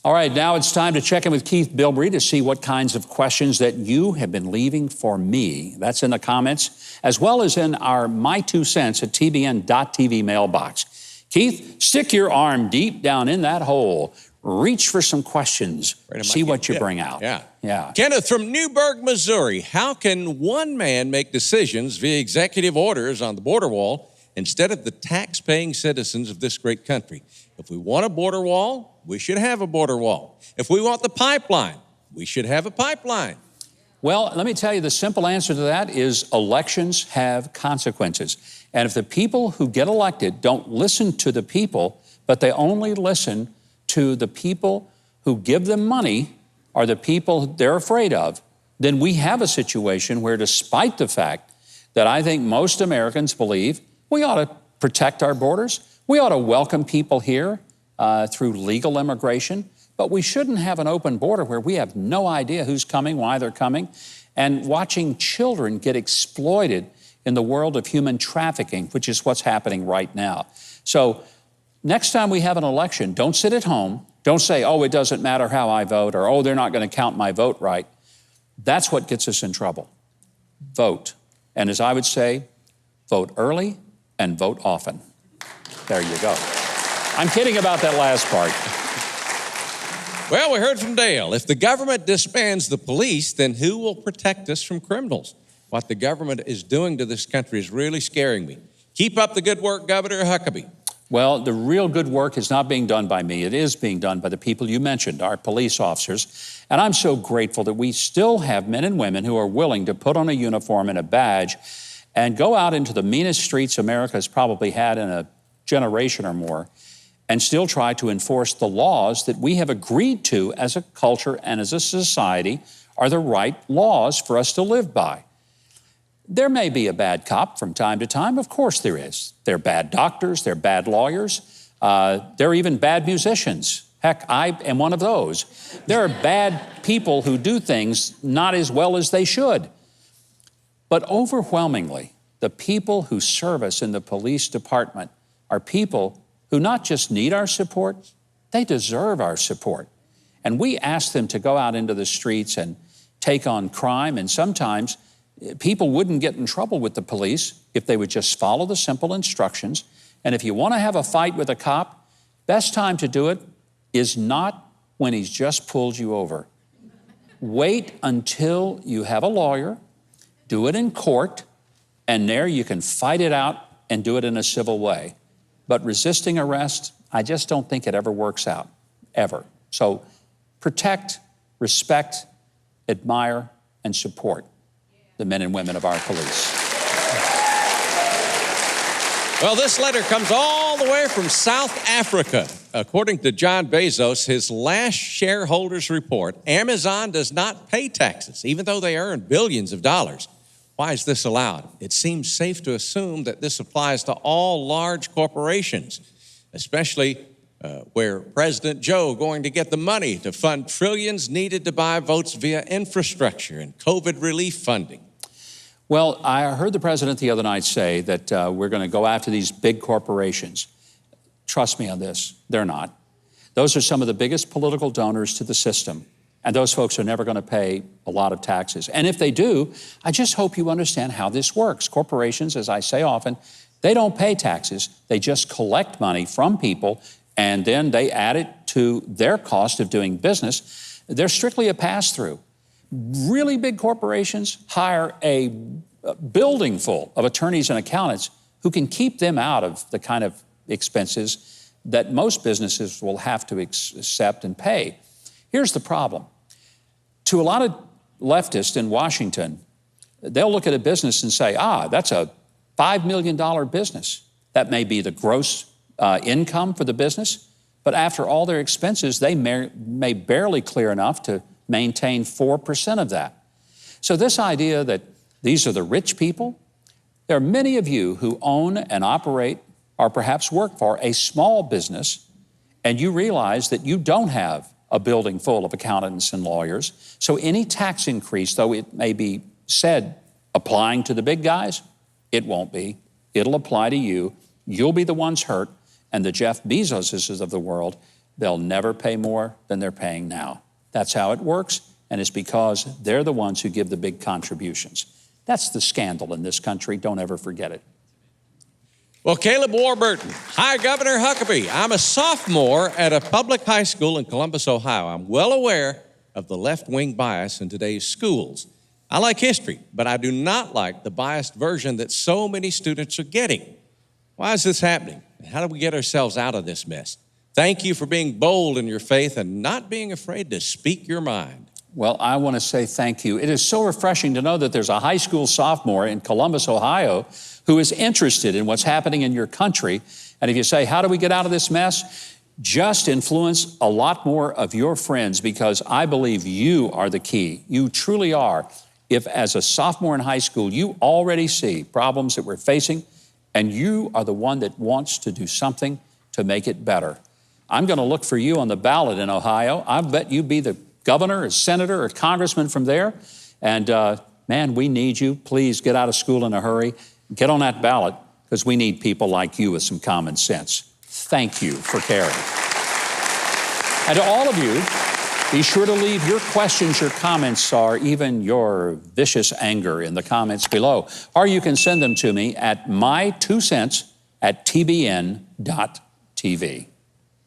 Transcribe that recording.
All right, now it's time to check in with Keith Bilbrey to see what kinds of questions that you have been leaving for me. That's in the comments, as well as in our My 2 Cents at TBN.TV mailbox. Keith, stick your arm deep down in that hole. Reach for some questions. See what you bring out. Yeah. Kenneth from Newburgh, Missouri. How can one man make decisions via executive orders on the border wall instead of the tax-paying citizens of this great country? If we want a border wall, we should have a border wall. If we want the pipeline, we should have a pipeline. Well, let me tell you, the simple answer to that is elections have consequences. And if the people who get elected don't listen to the people, but they only listen to the people who give them money or the people they're afraid of, then we have a situation where, despite the fact that I think most Americans believe we ought to protect our borders, we ought to welcome people here through legal immigration, but we shouldn't have an open border where we have no idea who's coming, why they're coming, and watching children get exploited in the world of human trafficking, which is what's happening right now. So next time we have an election, don't sit at home. Don't say, oh, it doesn't matter how I vote, or, oh, they're not going to count my vote right. That's what gets us in trouble. Vote. And as I would say, vote early and vote often. There you go. I'm kidding about that last part. Well, we heard from Dale. If the government disbands the police, then who will protect us from criminals? What the government is doing to this country is really scaring me. Keep up the good work, Governor Huckabee. Well, the real good work is not being done by me. It is being done by the people you mentioned, our police officers. And I'm so grateful that we still have men and women who are willing to put on a uniform and a badge and go out into the meanest streets America has probably had in a generation or more, and still try to enforce the laws that we have agreed to as a culture and as a society are the right laws for us to live by. There may be a bad cop from time to time. Of course there is. There are bad doctors, there are bad lawyers, there are even bad musicians. Heck, I am one of those. There are bad people who do things not as well as they should. But overwhelmingly, the people who serve us in the police department are people who not just need our support, they deserve our support. And we ask them to go out into the streets and take on crime, and sometimes people wouldn't get in trouble with the police if they would just follow the simple instructions. And if you want to have a fight with a cop, best time to do it is not when he's just pulled you over. Wait until you have a lawyer, do it in court, and there you can fight it out and do it in a civil way. But resisting arrest, I just don't think it ever works out, ever. So protect, respect, admire, and support the men and women of our police. Well, this letter comes all the way from South Africa. According to John Bezos, his last shareholders report, Amazon does not pay taxes, even though they earn billions of dollars. Why is this allowed? It seems safe to assume that this applies to all large corporations, especially where President Joe going to get the money to fund trillions needed to buy votes via infrastructure and COVID relief funding. Well, I heard the president the other night say that we're going to go after these big corporations. Trust me on this, they're not. Those are some of the biggest political donors to the system. And those folks are never going to pay a lot of taxes. And if they do, I just hope you understand how this works. Corporations, as I say often, they don't pay taxes. They just collect money from people, and then they add it to their cost of doing business. They're strictly a pass-through. Really big corporations hire a building full of attorneys and accountants who can keep them out of the kind of expenses that most businesses will have to accept and pay. Here's the problem. To a lot of leftists in Washington, they'll look at a business and say, that's a $5 million business. That may be the gross income for the business, but after all their expenses, they may barely clear enough to maintain 4% of that. So this idea that these are the rich people, there are many of you who own and operate or perhaps work for a small business, and you realize that you don't have a building full of accountants and lawyers. So any tax increase, though it may be said applying to the big guys, it won't be. It'll apply to you. You'll be the ones hurt, and the Jeff Bezoses of the world, they'll never pay more than they're paying now. That's how it works, and it's because they're the ones who give the big contributions. That's the scandal in this country. Don't ever forget it. Well, Caleb Warburton. Hi, Governor Huckabee. I'm a sophomore at a public high school in Columbus, Ohio. I'm well aware of the left-wing bias in today's schools. I like history, but I do not like the biased version that so many students are getting. Why is this happening? How do we get ourselves out of this mess? Thank you for being bold in your faith and not being afraid to speak your mind. Well, I want to say thank you. It is so refreshing to know that there's a high school sophomore in Columbus, Ohio, who is interested in what's happening in your country. And if you say, how do we get out of this mess? Just influence a lot more of your friends, because I believe you are the key. You truly are. If as a sophomore in high school, you already see problems that we're facing, and you are the one that wants to do something to make it better. I'm going to look for you on the ballot in Ohio. I bet you be the governor or senator or congressman from there. And man, we need you. Please get out of school in a hurry. Get on that ballot, because we need people like you with some common sense. Thank you for caring. And to all of you, be sure to leave your questions, your comments, or even your vicious anger in the comments below. Or you can send them to me at my2cents@tbn.tv.